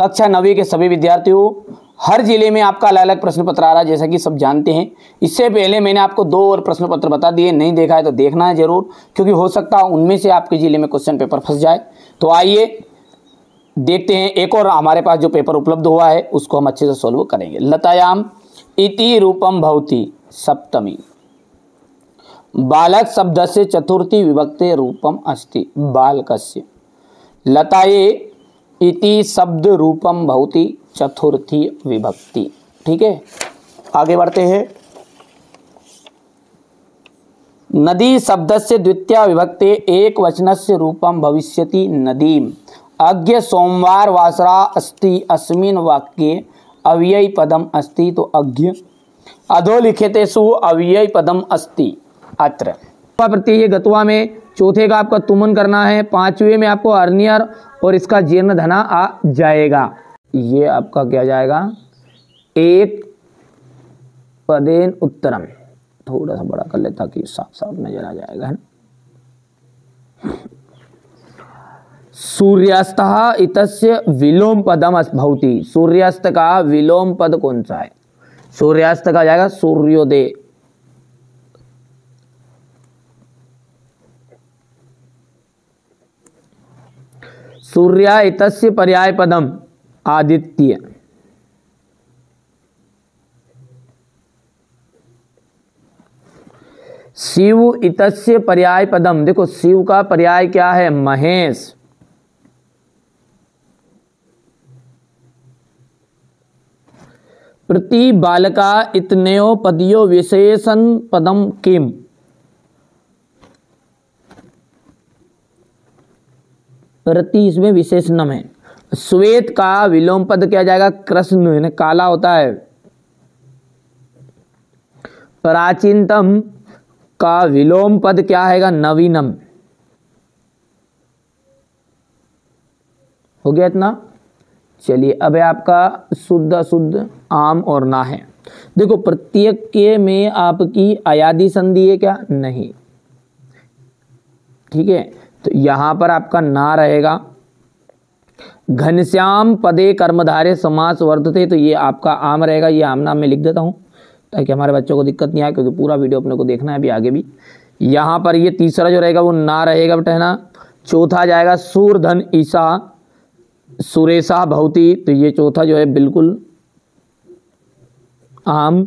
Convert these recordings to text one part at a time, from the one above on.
कक्षा 9वीं के सभी विद्यार्थियों, हर जिले में आपका अलग अलग प्रश्न पत्र आ रहा है, जैसा कि सब जानते हैं। इससे पहले मैंने आपको 2 और प्रश्न पत्र बता दिए, नहीं देखा है तो देखना है जरूर, क्योंकि हो सकता है उनमें से आपके जिले में क्वेश्चन पेपर फंस जाए। तो आइए देखते हैं, एक और हमारे पास जो पेपर उपलब्ध हुआ है उसको हम अच्छे से सॉल्व करेंगे। लतायाम इति रूपम भवति सप्तमी, बालक शब्दस्य चतुर्थी विभक्ते रूपम अस्ति बालकस्य। लताये इति शब्द रूपम भवति चतुर्थी विभक्ति। ठीक है, आगे बढ़ते हैं। नदी शब्दस्य द्वितीया विभक्ते एक वचनस्य रूपम भविष्यति नदीम। अज्ञ सोमवार वासरा अस्ति अस्मिन् वाक्ये अव्ययी पदम अस्ति, तो अज्ञ। अधोलिखितेषु अव्ययी पदम अस्ति अत्र। प्रत्यय गत्वा में चौथे का आपका तुमन करना है, 5वें में आपको अर्नियर और इसका जीर्ण धना आ जाएगा। ये आपका क्या जाएगा, एक पदेन उत्तरम। थोड़ा सा बड़ा कर ले ताकि साफ साफ नजर आ जाएगा, है ना। सूर्यास्तः इतस्य विलोम पदम भवति। सूर्यास्त का विलोम पद कौन सा है? सूर्यास्त का जाएगा सूर्योदय। सूर्या इतस्य पर्याय पदम आदित्य। शिव इतस्य पर्याय पदम, देखो शिव का पर्याय क्या है? महेश। प्रति बालका इतनेयो पदियो विशेषण पदम किम। प्रति इसमें विशेषणम है। श्वेत का विलोम पद क्या जाएगा? कृष्ण, यानी काला होता है। प्राचीनतम का विलोम पद क्या है? नवीनम। हो गया इतना। चलिए अब है आपका शुद्ध अशुद्ध आम और ना है। देखो प्रत्येक के में आपकी अयादि संधि है क्या? नहीं। ठीक है, तो यहां पर आपका ना रहेगा। घनश्याम पदे कर्मधारे समास वर्तते, तो ये आपका आम रहेगा। ये आम नाम में लिख देता हूं ताकि हमारे बच्चों को दिक्कत नहीं आए, क्योंकि पूरा वीडियो अपने को देखना है अभी आगे भी। यहाँ पर ये तीसरा जो रहेगा वो ना रहेगा बेटा, है ना। चौथा जाएगा सूरधन ईसा सुरेशा भवती, तो ये चौथा जो है बिल्कुल आम।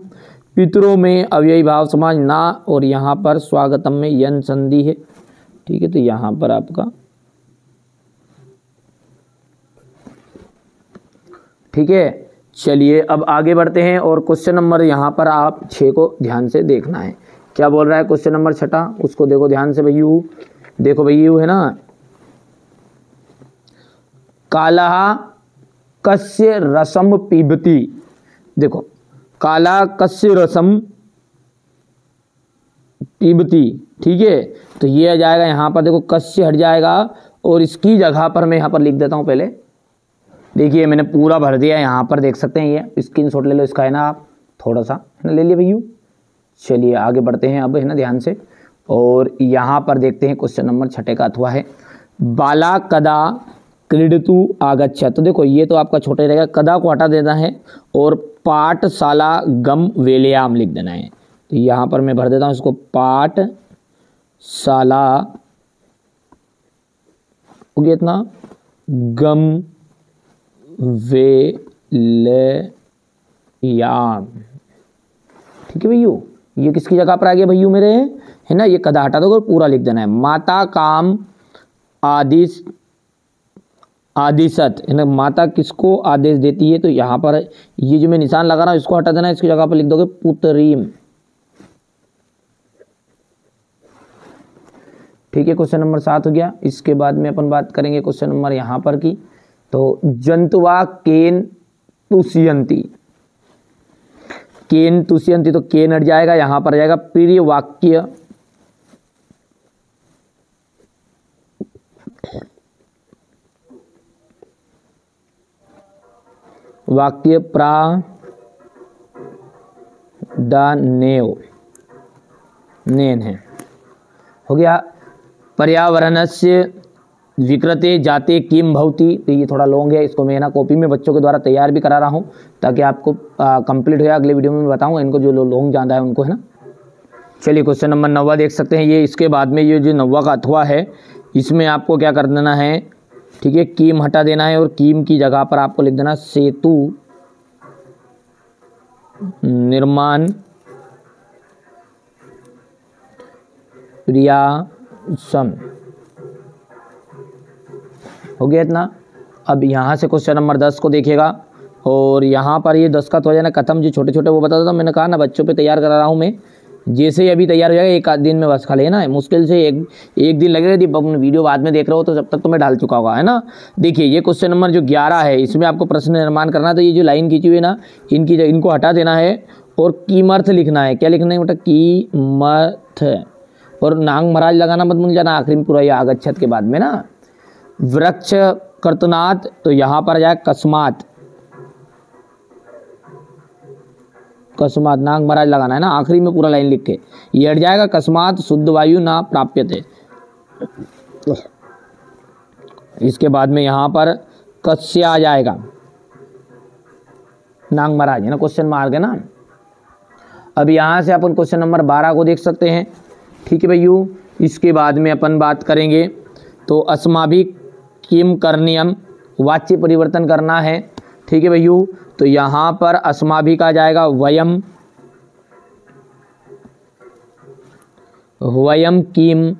पितरों में अव्ययी भाव समाज ना, और यहाँ पर स्वागतम में यन संधि है। ठीक है, तो यहाँ पर आपका ठीक है। चलिए अब आगे बढ़ते हैं, और क्वेश्चन नंबर यहाँ पर आप 6 को ध्यान से देखना है। क्या बोल रहा है क्वेश्चन नंबर 6, उसको देखो ध्यान से भैयू। देखो भैयू, है ना। काला कस्य रसम पीबती। देखो काला कस्य रसम पीबती। ठीक है, तो ये आ जाएगा यहाँ पर। देखो कस्य हट जाएगा, और इसकी जगह पर मैं यहाँ पर लिख देता हूँ पहले। देखिए मैंने पूरा भर दिया, यहाँ पर देख सकते हैं। ये स्क्रीनशॉट ले लो इसका, है ना। आप थोड़ा सा, है ना, ले लिए भैयू। चलिए आगे बढ़ते हैं अब, है ना, ध्यान से। और यहाँ पर देखते हैं क्वेश्चन नंबर 6 का अथवा है। बाला कदा क्रीडतु आगच्छत। तो देखो ये तो आपका छोटा रहेगा, कदा को हटा देना है, और पाठशाला गम वेलयाम लिख देना है। तो यहाँ पर मैं भर देता हूँ इसको, पाठशाला हो गया इतना, गम वेलयाम। ठीक है भैयू, ये किसकी जगह पर आ गया भैयू मेरे, है ना। ये कदा हटा दो, पूरा लिख देना है। माता काम आदिशत, है ना। माता किसको आदेश देती है? तो यहाँ पर ये जो मैं निशान लगा रहा हूँ इसको हटा देना है, इसकी जगह पर लिख दोगे पुत्रीम। ठीक है, क्वेश्चन नंबर 7 हो गया। इसके बाद में अपन बात करेंगे क्वेश्चन नंबर यहाँ पर की। तो जंतुवा केन तुष्यंती। केन तुष्यंती, तो केन हट जाएगा, यहाँ पर जाएगा प्रिय वाक्य। वाक्य प्रादान्यो नेन है, हो गया। पर्यावरणस्य विकृते जाते किम भवति, तो ये थोड़ा लॉन्ग है, इसको मैं ना कॉपी में बच्चों के द्वारा तैयार भी करा रहा हूँ ताकि आपको कंप्लीट हो जाए। अगले वीडियो में मैं बताऊँगा इनको, जो लॉन्ग जानता है उनको, है ना। चलिए क्वेश्चन नंबर 9 देख सकते हैं। ये इसके बाद में ये जो 9 का अथवा है, इसमें आपको क्या कर देना है, ठीक है, कीम हटा देना है और कीम की जगह पर आपको लिख देना सेतु निर्माण प्रयासम। हो गया इतना। अब यहाँ से क्वेश्चन नंबर 10 को देखिएगा, और यहाँ पर ये 10 का तो हो जाना खत्म। जो छोटे छोटे वो बता देता हूँ, मैंने कहा ना बच्चों पे तैयार करा रहा हूँ मैं, जैसे ही अभी तैयार हो जाएगा एक आध दिन में बस, खाली है ना, मुश्किल से एक दिन लगेगा। यदि अपने वीडियो बाद में देख रहे हो तो जब तक तो मैं डाल चुका होगा, है ना। देखिए ये क्वेश्चन नंबर जो 11 है, इसमें आपको प्रश्न निर्माण करना है। तो ये जो लाइन खींची हुई है ना, इनको हटा देना है और कीमर्थ लिखना है। क्या लिखना है बेटा, कीमर्थ, और नांग महाराज लगाना मत भूल जाना आखिरी में पूरा, ये आगच्छत के बाद में ना। वृक्ष कर्तनात्, तो यहाँ पर आ जाए कस्मात, कस्मात नांग महाराज लगाना है ना आखिरी में पूरा लाइन लिख के, ये हट जाएगा। कस्मात शुद्ध वायु ना प्राप्यते, इसके बाद में यहाँ पर कस्य आ जाएगा, नांग महाराज है ना, क्वेश्चन मार्क है ना। अब यहाँ से अपन क्वेश्चन नंबर 12 को देख सकते हैं, ठीक है भैयू। इसके बाद में अपन बात करेंगे तो अस्माभि किम करनियम, वाच्य परिवर्तन करना है, ठीक है भैयू। तो यहाँ पर अस्माभि का जाएगा वयम, वयम किम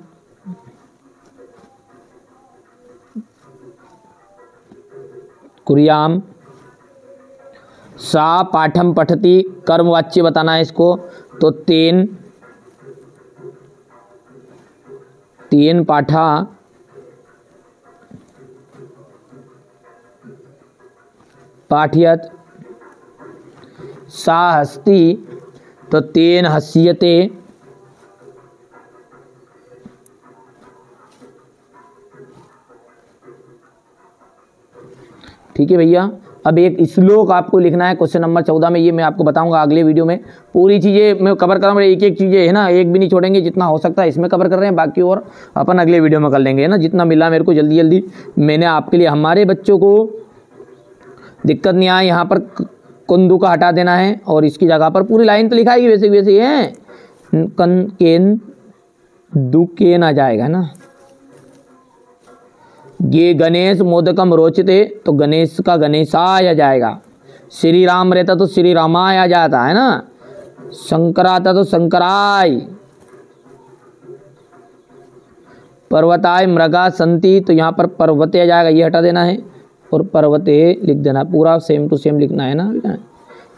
कुर्याम, सा पाठम पठति, कर्म वाच्य बताना है इसको। तो तेन पाठा पाठयत, सा हस्ति, तो तेन हस्यते, ठीक है भैया। अब एक श्लोक आपको लिखना है क्वेश्चन नंबर 14 में, ये मैं आपको बताऊंगा अगले वीडियो में। पूरी चीज़ें मैं कवर कर रहा हूँ, एक एक चीज़ें है ना, एक भी नहीं छोड़ेंगे, जितना हो सकता है इसमें कवर कर रहे हैं, बाकी और अपन अगले वीडियो में कर लेंगे, है ना। जितना मिला मेरे को जल्दी जल्दी मैंने आपके लिए, हमारे बच्चों को दिक्कत नहीं आए। यहाँ पर कुंदू का हटा देना है और इसकी जगह पर पूरी लाइन तो लिखाएगी वैसे वैसे है, कन केन दुकेन आ जाएगा ना। ये गणेश मोदकम रोचते, तो गणेश का गणेशाय आ जाएगा। श्री राम रहता तो श्री रामाय आ जाता है ना। शंकर आता तो शंकराय। पर्वताय मृगा संति, तो यहाँ पर पर्वते आ जाएगा, ये हटा देना है और पर्वते लिख देना, पूरा सेम टू सेम लिखना है ना।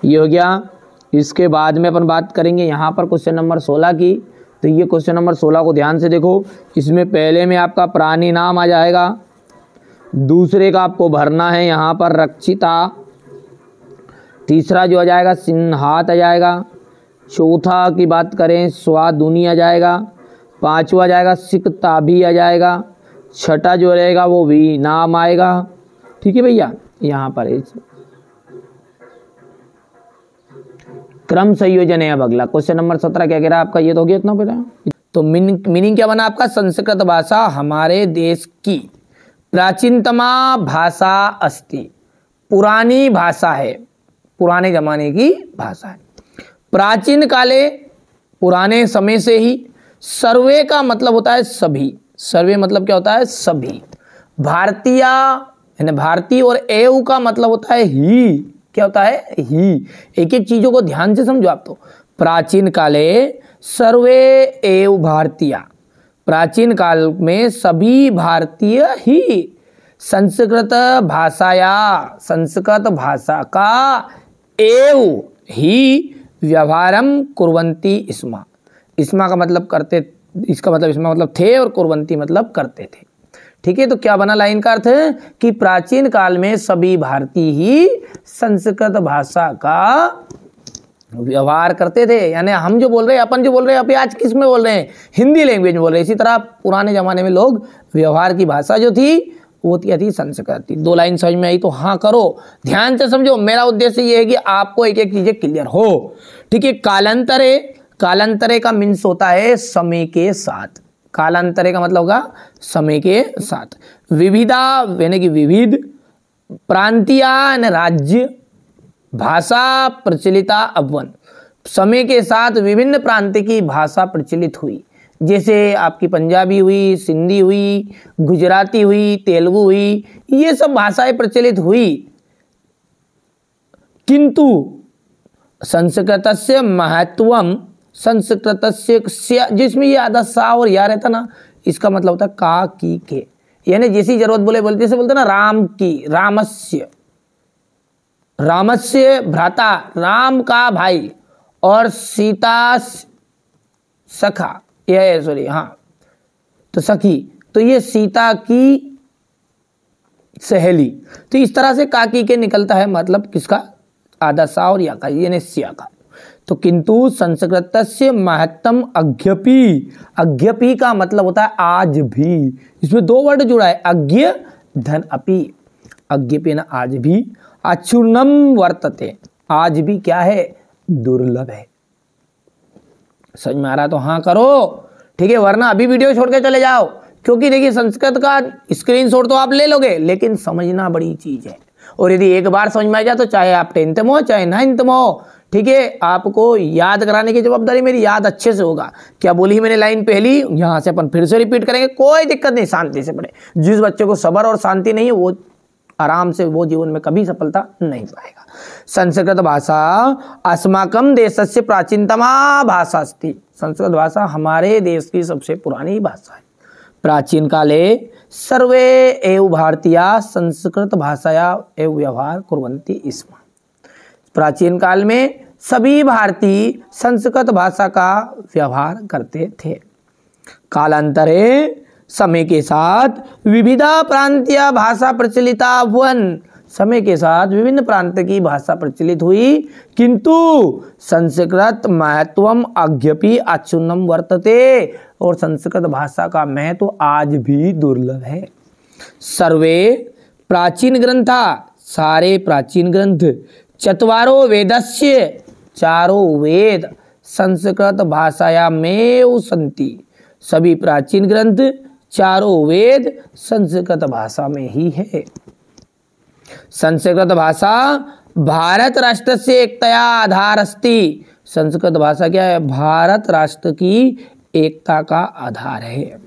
ये हो गया। इसके बाद में अपन बात करेंगे यहाँ पर क्वेश्चन नंबर 16 की। तो ये क्वेश्चन नंबर 16 को ध्यान से देखो, इसमें पहले में आपका प्राणी नाम आ जाएगा, दूसरे का आपको भरना है यहाँ पर रक्षिता, तीसरा जो आ जाएगा सिंहात आ जाएगा, चौथा की बात करें स्वादुनी आ जाएगा, पांचवा आ जाएगा सिकता भी आ जाएगा, छठा जो रहेगा वो भी नाम आएगा, ठीक है भैया। यहाँ पर क्रम संयोजन है। अब अगला क्वेश्चन नंबर 17 क्या कह रहा है आपका, ये तो हो गया इतना बेटा। तो मीनिंग क्या बना आपका, संस्कृत भाषा हमारे देश की प्राचीनतमा भाषा अस्ति, पुरानी भाषा है, पुराने जमाने की भाषा है। प्राचीन काले, पुराने समय से ही। सर्वे का मतलब होता है सभी, सर्वे मतलब क्या होता है, सभी। भारतीय यानी भारतीय, और एव का मतलब होता है ही, क्या होता है, ही। एक एक चीजों को ध्यान से समझो आप। तो प्राचीन काले सर्वे एव भारतीय, प्राचीन काल में सभी भारतीय ही संस्कृत भाषाया, संस्कृत भाषा का एव ही व्यवहारम कुर्वन्ति स्म। स्म का मतलब करते, इसका मतलब स्म मतलब थे और कुर्वन्ति मतलब करते थे, ठीक है। तो क्या बना लाइन का अर्थ है कि प्राचीन काल में सभी भारतीय ही संस्कृत भाषा का व्यवहार करते थे। यानी हम जो बोल रहे हैं, अपन जो बोल रहे हैं, अभी आज किस में बोल रहे हैं, हिंदी लैंग्वेज में बोल रहे हैं। इसी तरह पुराने जमाने में लोग व्यवहार की भाषा जो थी वो थी संस्कृत थी। 2 लाइन समझ में आई तो हाँ करो, ध्यान से समझो। मेरा उद्देश्य ये है कि आपको एक एक चीजें क्लियर हो, ठीक है। कालांतरे, कालांतरे का मीन्स होता है समय के साथ, कालांतरे का मतलब होगा समय के साथ। विविधा यानी कि विविध, प्रांतीय राज्य, भाषा प्रचलिता अवन, समय के साथ विभिन्न प्रांत की भाषा प्रचलित हुई। जैसे आपकी पंजाबी हुई, सिंधी हुई, गुजराती हुई, तेलुगु हुई, ये सब भाषाएं प्रचलित हुई। किंतु संस्कृतस्य महत्वम, संस्कृतस्य, जिसमें ये आधा सा और या रहता ना, इसका मतलब होता है का, की, के, यानी जैसी जरूरत बोलते जैसे बोलते ना राम की, रामस्य, रामस्य भ्राता, राम का भाई, और सीता सखा, यह सॉरी हाँ तो सखी, तो ये सीता की सहेली। तो इस तरह से काकी के निकलता है मतलब किसका, आधा सा और या का, यानी सिया का। तो किंतु संस्कृतस्य महत्तम अज्ञपि, अज्ञपि का मतलब होता है आज भी। इसमें दो वर्ड जुड़ा है, अज्ञ धन अपि, अज्ञपि ना आज भी, अचूर्णम वर्तते, आज भी क्या है, दुर्लभ है। समझ में आ रहा तो हाँ करो, ठीक है, वरना अभी वीडियो छोड़ के चले जाओ। क्योंकि देखिए संस्कृत का स्क्रीनशॉट तो आप ले लोगे, लेकिन समझना बड़ी चीज है। और यदि एक बार समझ में आ जाए तो चाहे आप 10th में हो चाहे 9th में हो, ठीक है, आपको याद कराने की जवाबदारी मेरी, याद अच्छे से होगा। क्या बोली मैंने लाइन पहली, यहाँ से अपन फिर से रिपीट करेंगे, कोई दिक्कत नहीं, शांति से पढ़े। जिस बच्चे को सब्र और शांति नहीं है वो आराम से वो जीवन में कभी सफलता नहीं पाएगा। संस्कृत भाषा अस्माकं देशस्य प्राचीनतमा भाषा अस्ति, संस्कृत भाषा हमारे देश की सबसे पुरानी भाषा है। प्राचीन काले सर्वे एव भारतीया संस्कृत भाषाया एव व्यवहार कुर्वन्ति स्म, प्राचीन काल में सभी भारतीय संस्कृत भाषा का व्यवहार करते थे। कालांतरे समय के साथ विविधा प्रांतीय भाषा प्रचलिता भवन, समय के साथ विभिन्न प्रांत की भाषा प्रचलित हुई। किंतु संस्कृत महत्वम अज्ञपि अचूर्णम वर्तते, और संस्कृत भाषा का महत्व आज भी दुर्लभ है। सर्वे प्राचीन ग्रंथा, सारे प्राचीन ग्रंथ, चत्वारो वेदस्य, चारों वेद संस्कृत भाषायामेव सन्ति, सभी प्राचीन ग्रंथ चारों वेद संस्कृत भाषा में ही है। संस्कृत भाषा भारत राष्ट्र से एकतया आधार अस्ति, संस्कृत भाषा क्या है, भारत राष्ट्र की एकता का आधार है।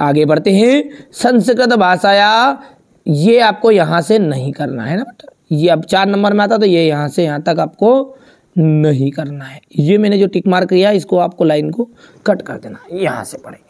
आगे बढ़ते हैं। संस्कृत भाषाया, ये आपको यहां से नहीं करना है ना बेटा, ये अब 4 नंबर में आता तो ये यहां से यहां तक आपको नहीं करना है। ये मैंने जो टिक मार्क किया इसको आपको लाइन को कट कर देना, यहां से पढ़ेंगे।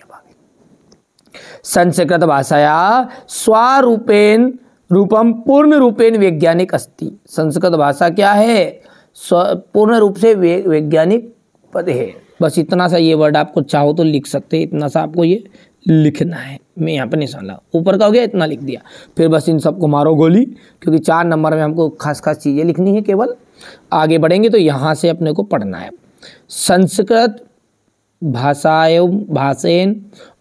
संस्कृत भाषाया स्वरूपेण रूपम पूर्ण रूपेण वैज्ञानिक अस्ति, संस्कृत भाषा क्या है, पूर्ण रूप से वैज्ञानिक पद है। बस इतना सा ये वर्ड आपको चाहो तो लिख सकते हैं, इतना सा आपको ये लिखना है। मैं यहाँ पर निशान लगा, ऊपर का हो गया, इतना लिख दिया। फिर बस इन सबको मारो गोली, क्योंकि 4 नंबर में हमको खास खास चीज़ें लिखनी है केवल। आगे बढ़ेंगे तो यहाँ से अपने को पढ़ना है। संस्कृत भाषेन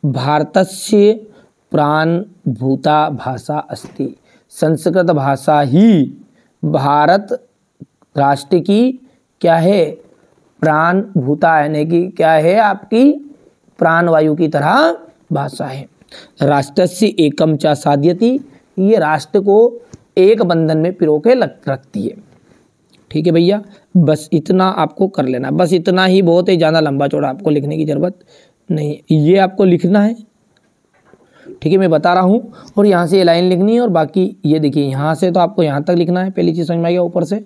भारतस्य प्राणभूता भाषा अस्ति, संस्कृत भाषा ही भारत राष्ट्र की क्या है, प्राणभूता, यानी कि क्या है, आपकी प्राणवायु की तरह भाषा है। राष्ट्रस्य एकम च साध्यति, ये राष्ट्र को एक बंधन में पिरो के रखती है। ठीक है भैया, बस इतना आपको कर लेना, बस इतना ही बहुत है, ज़्यादा लंबा चौड़ा आपको लिखने की ज़रूरत नहीं है। ये आपको लिखना है, ठीक है, मैं बता रहा हूँ। और यहाँ से ये लाइन लिखनी है, और बाकी ये देखिए यहाँ से तो आपको यहाँ तक लिखना है। पहली चीज़ समझ में आ गया, ऊपर से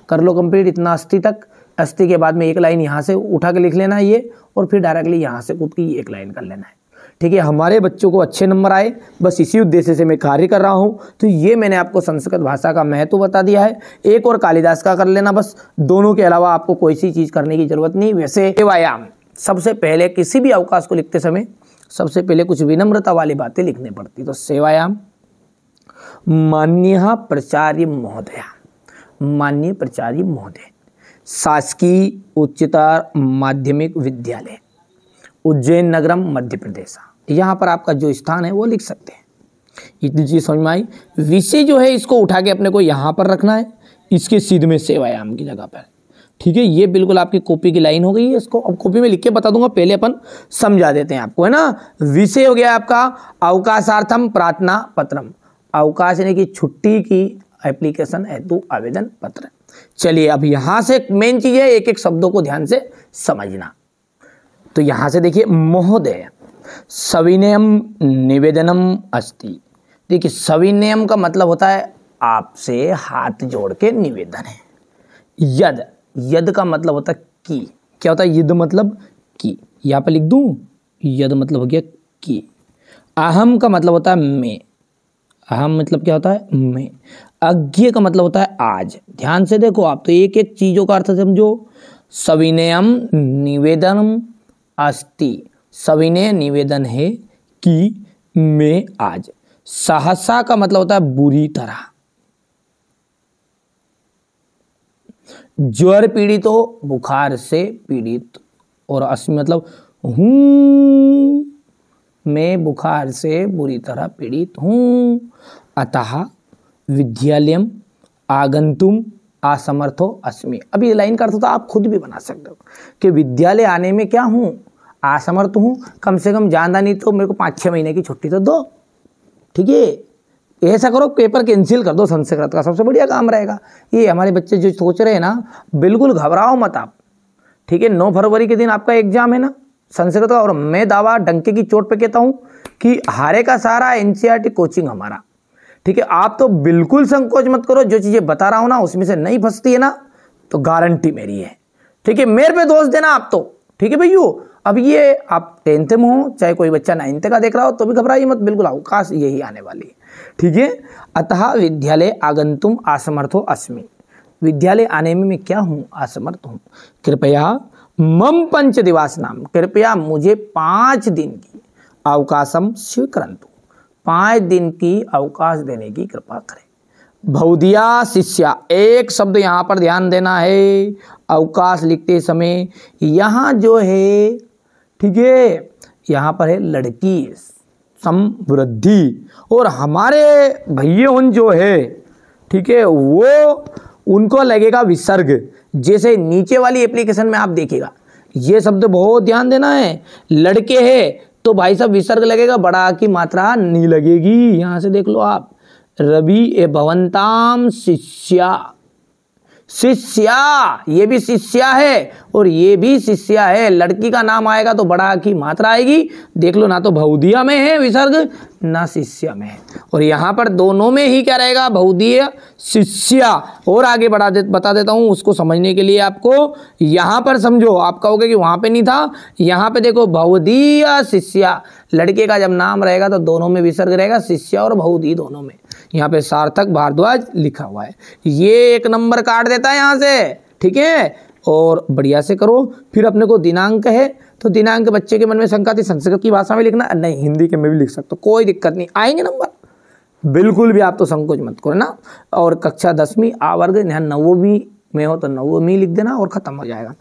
कर लो कंप्लीट इतना अस्थि तक। अस्थि के बाद में एक लाइन यहाँ से उठा के लिख लेना है ये, और फिर डायरेक्टली यहाँ से कूद की एक लाइन कर लेना है। ठीक है, हमारे बच्चों को अच्छे नंबर आए, बस इसी उद्देश्य से मैं कार्य कर रहा हूँ। तो ये मैंने आपको संस्कृत भाषा का महत्व बता दिया है। एक और कालिदास का कर लेना, बस दोनों के अलावा आपको कोई सी चीज़ करने की जरूरत नहीं। वैसे सेवायाम, सबसे पहले किसी भी अवकाश को लिखते समय सबसे पहले कुछ विनम्रता वाली बातें लिखनी पड़ती। तो सेवायाम माननीय प्राचार्य महोदय, माननीय प्राचार्य महोदय, शासकीय उच्चतर माध्यमिक विद्यालय उज्जैन नगरम मध्य प्रदेश, यहाँ पर आपका जो स्थान है वो लिख सकते हैं। इतनी चीज़ समझ में आई। विषय जो है इसको उठा के अपने को यहाँ पर रखना है, इसके सिद्ध में सेवायाम की जगह पर। ठीक है, ये बिल्कुल आपकी कॉपी की लाइन हो गई है। इसको अब कॉपी में लिख के बता दूंगा, पहले अपन समझा देते हैं आपको, है ना। विषय हो गया आपका अवकाशार्थम प्रार्थना पत्रम, अवकाश यानी कि छुट्टी की एप्लीकेशन हेतु आवेदन पत्र। चलिए अब यहां से मेन चीज है, एक एक शब्दों को ध्यान से समझना। तो यहां से देखिए, महोदय सविनयम निवेदनम अस्ति। देखिए सविनयम का मतलब होता है आपसे हाथ जोड़ के निवेदन है। यद, यद का मतलब होता है की। क्या होता है यद मतलब की, यहां पर लिख दूं, यद मतलब हो गया की। अहम का मतलब होता है मैं, अहम मतलब क्या होता है मैं। अज्ञे का मतलब होता है आज। ध्यान से देखो आप, तो एक एक चीजों का अर्थ समझो। सविनयम निवेदनम अस्ति, सविनय निवेदन है कि मैं आज। सहसा का मतलब होता है बुरी तरह। ज्वर पीड़ित हो, बुखार से पीड़ित, और अस्मि मतलब हूं, मैं बुखार से बुरी तरह पीड़ित हूं। अतः विद्यालयम आगंतुम असमर्थो अस्मि। अब ये लाइन का अर्थ तो आप खुद भी बना सकते हो कि विद्यालय आने में क्या हूं, असमर्थ हूं। कम से कम ज्यादा नहीं तो मेरे को 5-6 महीने की छुट्टी तो दो। ठीक है, ऐसा करो, पेपर कैंसिल कर दो संस्कृत का, सबसे बढ़िया काम रहेगा। ये हमारे बच्चे जो सोच रहे हैं ना, बिल्कुल घबराओ मत आप। ठीक है, 9 फरवरी के दिन आपका एग्जाम है ना संस्कृत का, और मैं दावा डंके की चोट पे कहता हूं कि हारे का सारा एनसीईआरटी कोचिंग हमारा। ठीक है, आप तो बिल्कुल संकोच मत करो, जो चीजें बता रहा हूं ना उसमें से नहीं फंसती है ना तो गारंटी मेरी है। ठीक है, मेरे पे दोष देना आप तो। ठीक है भैया, अब ये आप 10th में हो, चाहे कोई बच्चा 9th का देख रहा हो तो भी घबराइए मत, बिल्कुल अवकाश यही आने वाली है। ठीक है, अतः विद्यालय आगंतुम असमर्थो अस्मि, विद्यालय आने में मैं क्या हूं, असमर्थ हूं। कृपया मम 5 दिवस नाम, कृपया मुझे 5 दिन की अवकाशम स्वीकरन्तु, 5 दिन की अवकाश देने की कृपा करें। भौदिया शिष्या, एक शब्द यहाँ पर ध्यान देना है अवकाश लिखते समय। यहाँ जो है, ठीक है, यहाँ पर है लड़की समृद्धि, और हमारे भैया जो है, ठीक है, वो उनको लगेगा विसर्ग। जैसे नीचे वाली एप्लीकेशन में आप देखिएगा, ये शब्द बहुत ध्यान देना है। लड़के हैं तो भाई साहब विसर्ग लगेगा, बड़ा की मात्रा नहीं लगेगी। यहां से देख लो आप, रवि ए भवंताम शिष्या, शिष्या, ये भी शिष्या है और ये भी शिष्या है। लड़की का नाम आएगा तो बड़ा की मात्रा आएगी। देख लो, ना तो भौदिया में है विसर्ग ना शिष्या में है, और यहाँ पर दोनों में ही क्या रहेगा, भौदिया शिष्या। और आगे बता देता हूँ उसको समझने के लिए आपको। यहाँ पर समझो, आप कहोगे कि वहाँ पे नहीं था, यहाँ पे देखो भौदिया शिष्या, लड़के का जब नाम रहेगा तो दोनों में विसर्ग रहेगा, शिष्या और भौदी दोनों में। यहाँ पे सार्थक भारद्वाज लिखा हुआ है, ये 1 नंबर काट देता है यहाँ से। ठीक है, और बढ़िया से करो। फिर अपने को दिनांक है तो दिनांक बच्चे के मन में शंका थी, संस्कृत की भाषा में लिखना, नहीं हिंदी के में भी लिख सकते हो, कोई दिक्कत नहीं, आएंगे नंबर, बिल्कुल भी आप तो संकोच मत करो ना। और कक्षा 10वीं आवर्ग, यहाँ 9वीं में हो तो 9वीं लिख देना और खत्म हो जाएगा।